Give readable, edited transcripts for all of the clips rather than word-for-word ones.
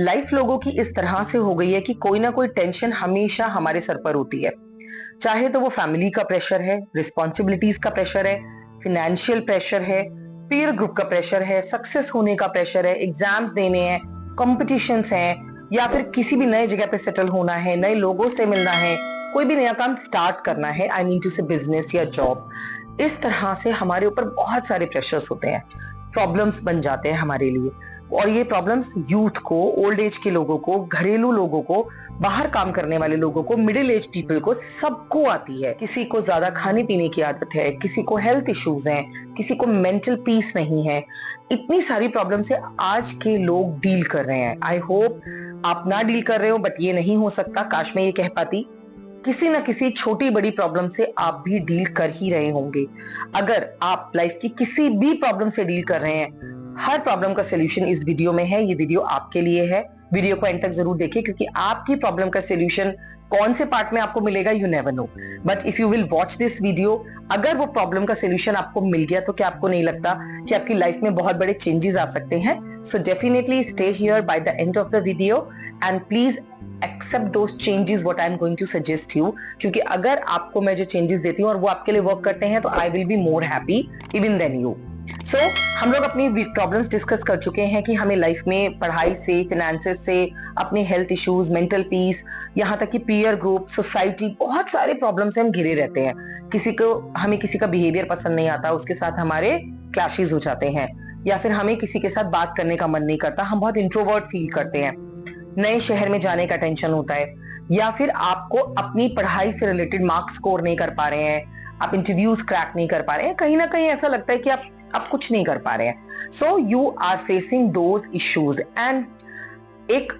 Life लोगों की इस तरह से हो गई है कि कोई ना कोई टेंशन हमेशा हमारे सर पर होती है। चाहे तो वो फैमिली का प्रेशर है, रिस्पॉन्सिबिलिटीज का प्रेशर है, फिनेंशियल प्रेशर है, पीयर ग्रुप का प्रेशर है, सक्सेस होने का प्रेशर है, एग्जाम्स देने हैं, कॉम्पिटिशन्स हैं, या फिर किसी भी नए जगह पे सेटल होना है, नए लोगों से मिलना है, कोई भी नया काम स्टार्ट करना है, आई मीन टू से बिजनेस या जॉब। इस तरह से हमारे ऊपर बहुत सारे प्रेशर्स होते हैं, प्रॉब्लम्स बन जाते हैं हमारे लिए। और ये प्रॉब्लम्स यूथ को, ओल्ड एज के लोगों को, घरेलू लोगों को, बाहर काम करने वाले लोगों को, मिडिल एज पीपल को, सबको आती है। किसी को ज्यादा खाने पीने की आदत है, किसी को हेल्थ इश्यूज हैं, किसी को मेंटल पीस नहीं है। इतनी सारी प्रॉब्लम से आज के लोग डील कर रहे हैं। आई होप आप ना डील कर रहे हो, बट ये नहीं हो सकता। काश मैं ये कह पाती। किसी ना किसी छोटी बड़ी प्रॉब्लम से आप भी डील कर ही रहे होंगे। अगर आप लाइफ की किसी भी प्रॉब्लम से डील कर रहे हैं, हर प्रॉब्लम का सोल्यूशन इस वीडियो में है। ये वीडियो आपके लिए है। वीडियो को एंड तक जरूर देखिए, क्योंकि आपकी प्रॉब्लम का सोल्यूशन कौन से पार्ट में आपको मिलेगा, you never know. But if you will watch this video, अगर वो प्रॉब्लम का सोल्यूशन आपको मिल गया, तो क्या आपको नहीं लगता कि आपकी लाइफ में बहुत बड़े चेंजेस आ सकते हैं? So definitely stay here by the end of the video and please accept those changes what I am going to suggest you. क्योंकि अगर आपको मैं जो चेंजेस देती हूँ और वो आपके लिए वर्क करते हैं, तो I will be more happy even than you. So हम लोग अपनी प्रॉब्लम्स डिस्कस कर चुके हैं कि हमें लाइफ में पढ़ाई से, फिनेंसेस से, अपने हेल्थ इश्यूज, मेंटल पीस, यहाँ तक कि पीयर ग्रुप, सोसाइटी, बहुत सारे प्रॉब्लम से हम घिरे रहते हैं। हमें किसी का बिहेवियर पसंद नहीं आता, उसके साथ हमारे क्लैशेस हो जाते हैं, या फिर हमें किसी के साथ बात करने का मन नहीं करता, हम बहुत इंट्रोवर्ट फील करते हैं, नए शहर में जाने का टेंशन होता है, या फिर आपको अपनी पढ़ाई से रिलेटेड मार्क्स स्कोर नहीं कर पा रहे हैं, आप इंटरव्यूज क्रैक नहीं कर पा रहे हैं, कहीं ना कहीं ऐसा लगता है कि आप कुछ नहीं कर पा रहे हैं। So you are facing those issues and एक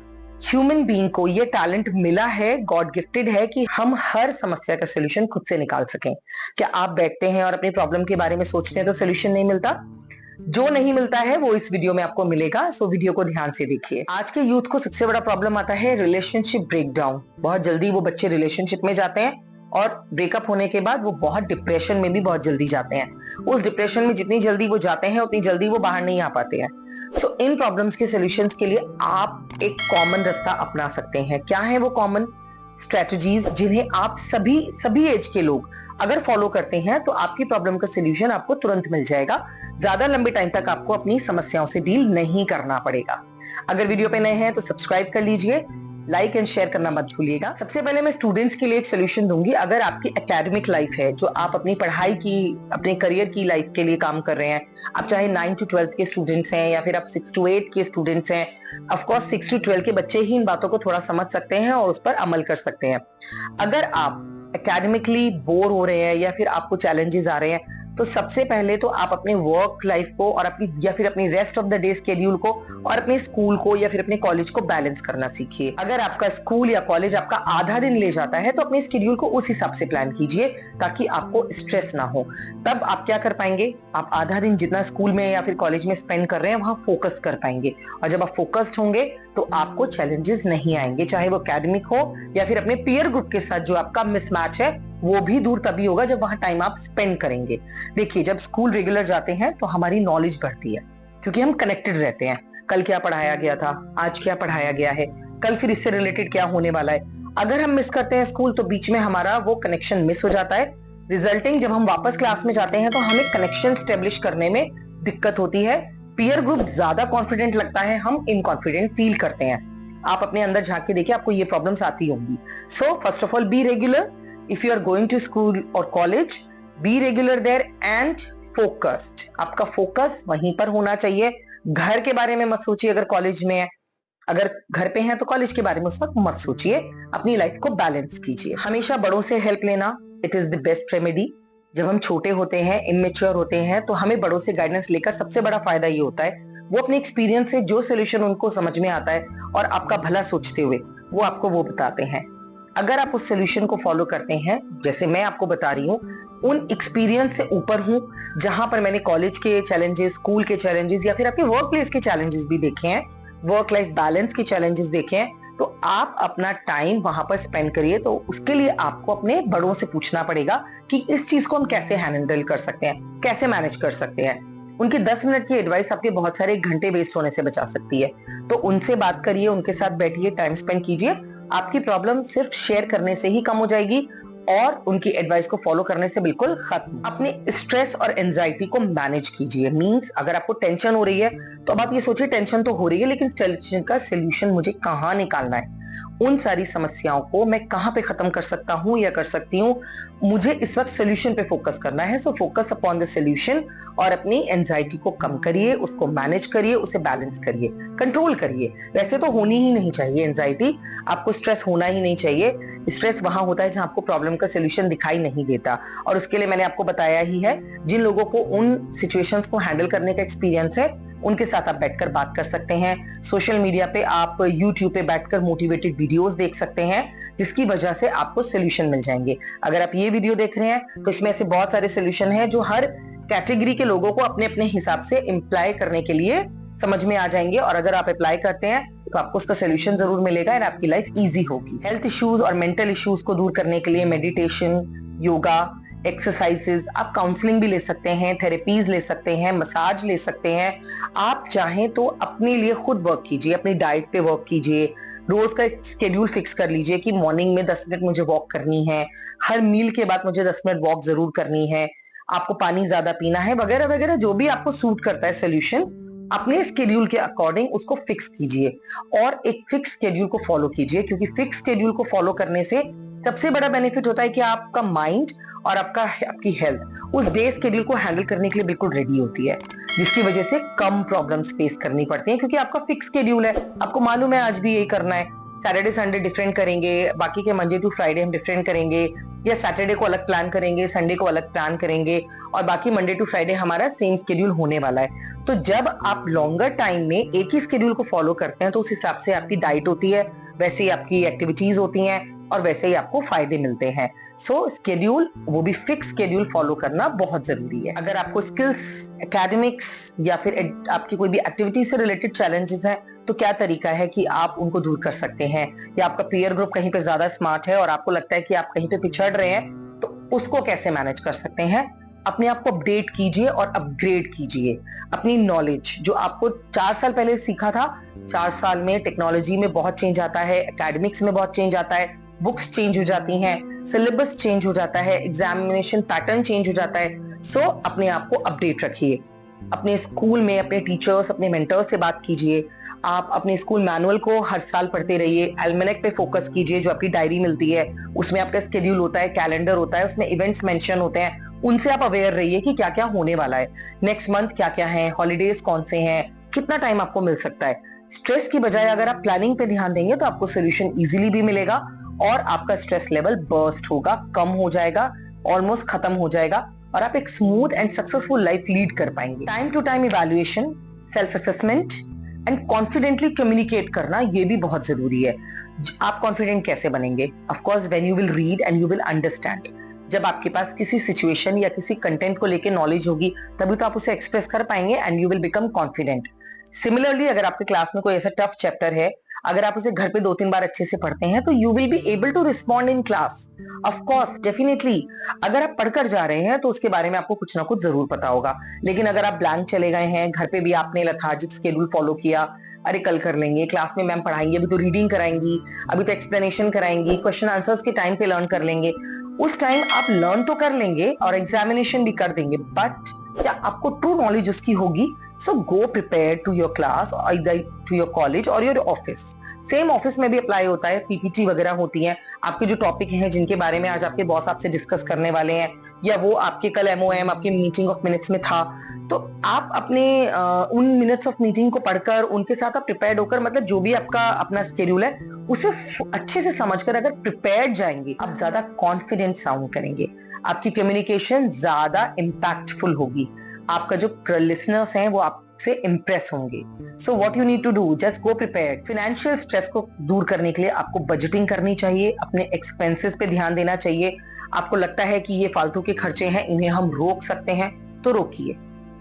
ह्यूमन बीइंग को ये टैलेंट मिला है, गॉड गिफ्टेड है, कि हम हर समस्या का सोल्यूशन खुद से निकाल सकें। क्या आप बैठते हैं और अपनी प्रॉब्लम के बारे में सोचते हैं तो सोल्यूशन नहीं मिलता? जो नहीं मिलता है वो इस वीडियो में आपको मिलेगा। सो वीडियो को ध्यान से देखिए। आज के यूथ को सबसे बड़ा प्रॉब्लम आता है रिलेशनशिप ब्रेकडाउन। बहुत जल्दी वो बच्चे रिलेशनशिप में जाते हैं और ब्रेकअप होने के बाद वो बहुत डिप्रेशन में भी बहुत जल्दी जाते हैं। उस डिप्रेशन में जितनी जल्दी वो जाते हैं, उतनी जल्दी वो बाहर नहीं आ पाते हैं। सो इन प्रॉब्लम्स के सॉल्यूशंस के लिए आप एक कॉमन रास्ता अपना सकते हैं। क्या है वो कॉमन स्ट्रेटजीज, जिन्हें आप सभी एज के लोग अगर फॉलो करते हैं, तो आपकी प्रॉब्लम का सोल्यूशन आपको तुरंत मिल जाएगा। ज्यादा लंबे टाइम तक आपको अपनी समस्याओं से डील नहीं करना पड़ेगा। अगर वीडियो पे नए हैं तो सब्सक्राइब कर लीजिए, लाइक एंड शेयर करना मत भूलिएगा। सबसे पहले मैं स्टूडेंट्स के लिए एक सोल्यूशन दूंगी। अगर आपकी एकेडमिक लाइफ है, जो आप अपनी पढ़ाई की, अपने करियर की लाइफ के लिए काम कर रहे हैं, आप चाहे 9 to 12 के स्टूडेंट्स हैं या फिर आप 6 to 8 के स्टूडेंट्स हैं, ऑफ कोर्स 6 to 12 के बच्चे ही इन बातों को थोड़ा समझ सकते हैं और उस पर अमल कर सकते हैं। अगर आप एकेडमिकली बोर हो रहे हैं या फिर आपको चैलेंजेस आ रहे हैं, तो सबसे पहले तो आप अपने वर्क लाइफ को और अपनी rest of the day schedule को और अपने स्कूल को या फिर अपने कॉलेज को बैलेंस करना सीखिए। अगर आपका स्कूल या कॉलेज आपका आधा दिन ले जाता है, तो अपने स्केड्यूल को उस हिसाब से प्लान कीजिए ताकि आपको स्ट्रेस ना हो। तब आप क्या कर पाएंगे, आप आधा दिन जितना स्कूल में या फिर कॉलेज में स्पेंड कर रहे हैं, वहां फोकस कर पाएंगे। और जब आप फोकस्ड होंगे तो आपको चैलेंजेस नहीं आएंगे, चाहे वो एकेडमिक हो या फिर अपने पीयर ग्रुप के साथ जो आपका मिसमैच है, वो भी दूर तभी होगा जब वहां टाइम आप स्पेंड करेंगे। देखिए, जब स्कूल रेगुलर जाते हैं तो हमारी नॉलेज बढ़ती है, क्योंकि हम कनेक्टेड रहते हैं। कल क्या पढ़ाया गया था, आज क्या पढ़ाया गया है, कल फिर इससे रिलेटेड क्या होने वाला है। अगर हम मिस करते हैं स्कूल, तो बीच में हमारा वो कनेक्शन मिस हो जाता है। रिजल्टिंग जब हम वापस क्लास में जाते हैं, तो हमें कनेक्शन स्टेब्लिश करने में दिक्कत होती है। पीयर ग्रुप ज्यादा कॉन्फिडेंट लगता है, हम इनकॉन्फिडेंट फील करते हैं। आप अपने अंदर झांक के देखिए, आपको ये प्रॉब्लम्स आती होंगी। So first of all, be regular. If you are going to school or college, be regular there and focused. आपका फोकस वहीं पर होना चाहिए। घर के बारे में मत सोचिए अगर कॉलेज में है, अगर घर पे हैं तो कॉलेज के बारे में उस वक्त मत सोचिए। अपनी लाइफ को बैलेंस कीजिए। हमेशा बड़ों से हेल्प लेना, it is the best remedy. जब हम छोटे होते हैं, इनमेच्योर होते हैं, तो हमें बड़ों से गाइडेंस लेकर सबसे बड़ा फायदा ये होता है, वो अपने एक्सपीरियंस से जो सोल्यूशन उनको समझ में आता है और आपका भला सोचते हुए वो आपको वो बताते हैं। अगर आप उस सोल्यूशन को फॉलो करते हैं, जैसे मैं आपको बता रही हूँ, उन एक्सपीरियंस से ऊपर हूँ, जहां पर मैंने कॉलेज के चैलेंजेस, स्कूल के चैलेंजेस या फिर अपने वर्क प्लेस के चैलेंजेस भी देखे हैं, वर्क लाइफ बैलेंस के चैलेंजेस देखे हैं, तो आप अपना टाइम वहां पर स्पेंड करिए। तो उसके लिए आपको अपने बड़ों से पूछना पड़ेगा कि इस चीज को हम कैसे हैंडल कर सकते हैं, कैसे मैनेज कर सकते हैं। उनकी 10 मिनट की एडवाइस आपके बहुत सारे घंटे वेस्ट होने से बचा सकती है। तो उनसे बात करिए, उनके साथ बैठिए, टाइम स्पेंड कीजिए। आपकी प्रॉब्लम सिर्फ शेयर करने से ही कम हो जाएगी और उनकी एडवाइस को फॉलो करने से बिल्कुल खत्म। अपने स्ट्रेस और एंजाइटी को मैनेज कीजिए। मींस अगर आपको टेंशन हो रही है तो अब आप ये सोचिए टेंशन तो हो रही है, लेकिन टेंशन का सोल्यूशन मुझे कहाँ निकालना है, उन सारी समस्याओं को मैं कहाँ पे खत्म कर सकता हूँ या कर सकती हूँ, मुझे इस वक्त सोल्यूशन पे फोकस करना है। So focus upon the solution और अपनी एंजाइटी को कम करिए, उसको मैनेज करिए, उसे बैलेंस करिए, कंट्रोल करिए। वैसे तो होनी ही नहीं चाहिए एंजाइटी, आपको स्ट्रेस होना ही नहीं चाहिए। स्ट्रेस वहां होता है जहां आपको प्रॉब्लम का सोल्यूशन दिखाई नहीं देता, और उसके लिए मैंने आपको बताया ही है, जिन लोगों को उन सिचुएशंस को हैंडल करने का एक्सपीरियंस है उनके साथ आप बैठकर बात कर सकते हैं। सोशल मीडिया पे आप यूट्यूब पे बैठकर मोटिवेटेड वीडियोस देख सकते हैं, जिसकी वजह से आपको सोल्यूशन मिल जाएंगे। अगर आप ये वीडियो देख रहे हैं तो इसमें ऐसे बहुत सारे सोल्यूशन हैं जो हर कैटेगरी के लोगों को अपने अपने हिसाब से इम्प्लाई करने के लिए समझ में आ जाएंगे, और अगर आप अप्लाई करते हैं तो आपको उसका सोल्यूशन जरूर मिलेगा और आपकी लाइफ इजी होगी। हेल्थ इश्यूज और मेंटल इश्यूज को दूर करने के लिए मेडिटेशन, योगा, एक्सरसाइजेस, आप काउंसलिंग भी ले सकते हैं, थेरेपीज ले सकते हैं, मसाज ले सकते हैं। आप चाहें तो अपने लिए खुद वर्क कीजिए, अपनी डाइट पे वर्क कीजिए। रोज का एक शेड्यूल फिक्स कर लीजिए कि मॉर्निंग में 10 मिनट मुझे वॉक करनी है, हर मील के बाद मुझे 10 मिनट वॉक जरूर करनी है, आपको पानी ज्यादा पीना है, वगैरह वगैरह। जो भी आपको सूट करता है सोल्यूशन, अपने स्केड्यूल के अकॉर्डिंग उसको फिक्स कीजिए और एक फिक्स स्केड्यूल को फॉलो कीजिए, क्योंकि फिक्स स्केड्यूल को फॉलो करने से सबसे बड़ा बेनिफिट होता है कि आपका माइंड और आपकी हेल्थ उस डे स्केड्यूल को हैंडल करने के लिए बिल्कुल रेडी होती है, जिसकी वजह से कम प्रॉब्लम्स फेस करनी पड़ती हैं, क्योंकि आपका फिक्स स्केड्यूल है। आपको मालूम है आज भी यही करना है, सैटरडे संडे डिफरेंट करेंगे, बाकी के मंडे टू फ्राइडे हम डिफरेंट करेंगे, या सैटरडे को अलग प्लान करेंगे, संडे को अलग प्लान करेंगे, और बाकी मंडे टू फ्राइडे हमारा सेम स्केड्यूल होने वाला है। तो जब आप लॉन्गर टाइम में एक ही स्केड्यूल को फॉलो करते हैं तो उस हिसाब से आपकी डाइट होती है, वैसे ही आपकी एक्टिविटीज होती हैं और वैसे ही आपको फायदे मिलते हैं। सो स्केड्यूल, वो भी फिक्स स्केड्यूल फॉलो करना बहुत जरूरी है। अगर आपको स्किल्स, एकेडमिक्स या फिर आपकी कोई भी एक्टिविटी से रिलेटेड चैलेंजेस हैं तो क्या तरीका है कि आप उनको दूर कर सकते हैं, या आपका पीयर ग्रुप कहीं पे ज्यादा स्मार्ट है और आपको लगता है कि आप कहीं पे पिछड़ रहे हैं तो उसको कैसे मैनेज कर सकते हैं। अपने आप को अपडेट कीजिए और अपग्रेड कीजिए। अपनी नॉलेज जो आपको 4 साल पहले सीखा था, 4 साल में टेक्नोलॉजी में बहुत चेंज आता है, एकेडमिक्स में बहुत चेंज आता है, बुक्स चेंज हो जाती हैं, सिलेबस चेंज हो जाता है, एग्जामिनेशन पैटर्न चेंज हो जाता है। सो अपने आप को अपडेट रखिए। अपने स्कूल में अपने टीचर्स, अपने मेंटर्स से बात कीजिए। आप अपने स्कूल मैनुअल को हर साल पढ़ते रहिए। एल्मेनेक पे फोकस कीजिए, जो आपकी डायरी मिलती है उसमें आपका शेड्यूल होता है, कैलेंडर होता है, उसमें इवेंट्स मेंशन होते हैं, उनसे आप अवेयर रहिए कि क्या क्या होने वाला है, नेक्स्ट मंथ क्या क्या है, हॉलीडेज कौन से हैं, कितना टाइम आपको मिल सकता है। स्ट्रेस की बजाय अगर आप प्लानिंग पे ध्यान देंगे तो आपको सोल्यूशन इजीली भी मिलेगा और आपका स्ट्रेस लेवल बर्स्ट होगा, कम हो जाएगा, ऑलमोस्ट खत्म हो जाएगा, और आप एक smooth and successful life lead कर पाएंगे। Time to time evaluation, self assessment and confidently communicate करना, ये भी बहुत जरूरी है। आप कॉन्फिडेंट कैसे बनेंगे? Of course when you will read and you will understand. जब आपके पास किसी सिचुएशन या किसी कंटेंट को लेकर नॉलेज होगी तभी तो आप उसे एक्सप्रेस कर पाएंगे and you will become confident. Similarly अगर आपके क्लास में कोई ऐसा टफ चैप्टर है, अगर आप उसे घर पे 2-3 बार अच्छे से पढ़ते हैं तो you will be able to respond in class. Of course definitely अगर आप पढ़कर जा रहे हैं तो उसके बारे में आपको कुछ ना कुछ जरूर पता होगा, लेकिन अगर आप ब्लैंक चले गए हैं, घर पे भी आपने लेथार्जिक शेड्यूल फॉलो किया, अरे कल कर लेंगे, क्लास में मैम पढ़ाएंगे, अभी तो रीडिंग कराएंगी, अभी तो एक्सप्लेनेशन कराएंगी, क्वेश्चन आंसर्स के टाइम पे लर्न कर लेंगे, उस टाइम आप लर्न तो कर लेंगे और एग्जामिनेशन भी कर देंगे, बट क्या आपको ट्रू नॉलेज उसकी होगी? So go prepare to your class, either to your college और योर ऑफिस। सेम ऑफिस में भी अप्लाई होता है, पीपीटी वगैरह होती हैं, आपके जो टॉपिक हैं जिनके बारे में आज आपके बॉस आपसे डिस्कस करने वाले हैं, या वो आपके कल एमओएम आपके मीटिंग ऑफ मिनट्स में था, तो आप अपने उन मिनट्स ऑफ मीटिंग को पढ़कर उनके साथ आप प्रिपेयर्ड होकर, मतलब जो भी आपका अपना स्केड्यूल है उसे अच्छे से समझकर अगर प्रिपेयर्ड जाएंगे, आप ज्यादा कॉन्फिडेंट साउंड करेंगे, आपकी कम्युनिकेशन ज्यादा इम्पैक्टफुल होगी, आपका जो लिसनर्स हैं वो आपसे इंप्रेस होंगे। So what you need to do, just go prepared. Financial stress को दूर करने के लिए आपको बजटिंग करनी चाहिए, अपने एक्सपेंसेस पे ध्यान देना चाहिए। आपको लगता है कि ये फालतू के खर्चे हैं, इन्हें हम रोक सकते हैं तो रोकिए,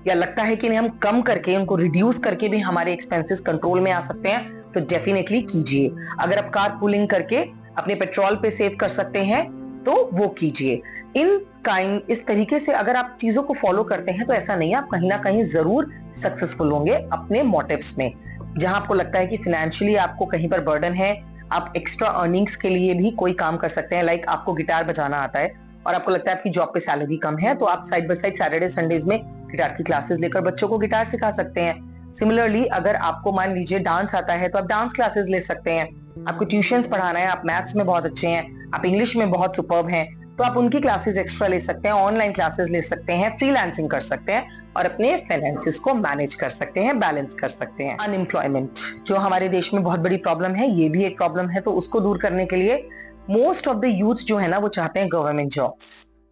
या लगता है कि इन्हें हम कम करके, उनको रिड्यूस करके भी हमारे एक्सपेंसेस कंट्रोल में आ सकते हैं तो डेफिनेटली कीजिए। अगर आप कार पुलिंग करके अपने पेट्रोल पे सेव कर सकते हैं तो वो कीजिए। इस तरीके से अगर आप चीजों को फॉलो करते हैं तो ऐसा नहीं है, आप कहीं ना कहीं जरूर सक्सेसफुल होंगे अपने मोटिव्स में। जहां आपको लगता है कि फाइनेंशियली आपको कहीं पर बर्डन है, आप एक्स्ट्रा अर्निंग्स के लिए भी कोई काम कर सकते हैं। लाइक आपको गिटार बजाना आता है और आपको लगता है आपकी जॉब पे सैलरी कम है, तो आप side by side Saturday Sundays में गिटार की क्लासेस लेकर बच्चों को गिटार सिखा सकते हैं। सिमिलरली अगर आपको मान लीजिए डांस आता है तो आप डांस क्लासेस ले सकते हैं। आपको ट्यूशंस पढ़ाना है, आप मैथ्स में बहुत अच्छे हैं, आप इंग्लिश में बहुत सुपर्ब हैं, तो आप उनकी क्लासेस एक्स्ट्रा ले सकते हैं, ऑनलाइन क्लासेस ले सकते हैं, फ्रीलांसिंग कर सकते हैं और अपने फाइनेंसेस को मैनेज कर सकते हैं, बैलेंस कर सकते हैं। अनएम्प्लॉयमेंट जो हमारे देश में बहुत बड़ी प्रॉब्लम है, ये भी एक प्रॉब्लम है, तो उसको दूर करने के लिए मोस्ट ऑफ द यूथ जो है ना वो चाहते हैं गवर्नमेंट जॉब्स,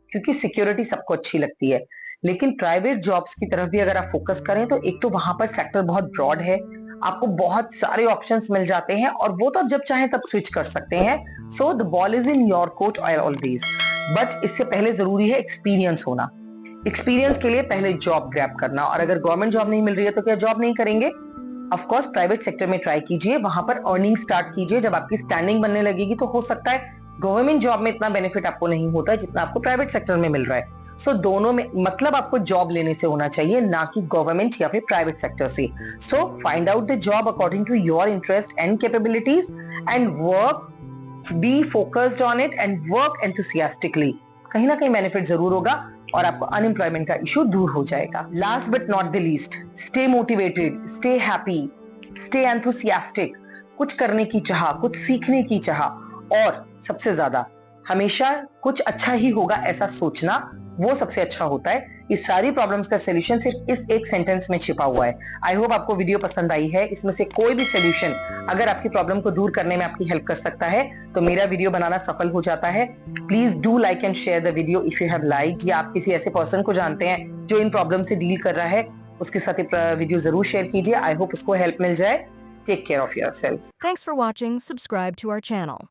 क्योंकि सिक्योरिटी सबको अच्छी लगती है। लेकिन प्राइवेट जॉब्स की तरफ भी अगर आप फोकस करें तो एक तो वहां पर सेक्टर बहुत ब्रॉड है, आपको बहुत सारे ऑप्शंस मिल जाते हैं और वो तो आप जब चाहें तब स्विच कर सकते हैं। So the ball is in your court always. But इससे पहले जरूरी है एक्सपीरियंस होना। एक्सपीरियंस के लिए पहले जॉब ग्रैब करना, और अगर गवर्नमेंट जॉब नहीं मिल रही है तो क्या जॉब नहीं करेंगे? ऑफ कोर्स प्राइवेट सेक्टर में ट्राई कीजिए, वहां पर अर्निंग स्टार्ट कीजिए। जब आपकी स्टैंडिंग बनने लगेगी तो हो सकता है गवर्नमेंट जॉब में इतना बेनिफिट आपको नहीं होता है जितना आपको प्राइवेट सेक्टर में मिल रहा है। सो दोनों में मतलब आपको जॉब लेने से होना चाहिए, ना कि गवर्नमेंट या फिर प्राइवेट सेक्टर से। So find out the job according to your interest and capabilities and work, be focused on it and work enthusiastically. कहीं ना कहीं बेनिफिट जरूर होगा और आपको अनएम्प्लॉयमेंट का इशू दूर हो जाएगा। Last but not the least, stay motivated, stay happy, stay enthusiastic. कुछ करने की चाह, कुछ सीखने की चाह, और सबसे ज्यादा हमेशा कुछ अच्छा ही होगा ऐसा सोचना, वो सबसे अच्छा होता है। इस सारी प्रॉब्लम्स का सोल्यूशन सिर्फ इस एक सेंटेंस में छिपा हुआ है। आई होप आपको वीडियो पसंद आई है। इसमें से कोई भी सोल्यूशन अगर आपकी प्रॉब्लम को दूर करने में आपकी हेल्प कर सकता है तो मेरा वीडियो बनाना सफल हो जाता है। Please do like and share the video if you have liked, या आप किसी ऐसे पर्सन को जानते हैं जो इन प्रॉब्लम से डील कर रहा है, उसके साथ वीडियो जरूर शेयर कीजिए। आई होप उसको हेल्प मिल जाए। Take care of yourself. Thanks for watching. Subscribe to our channel.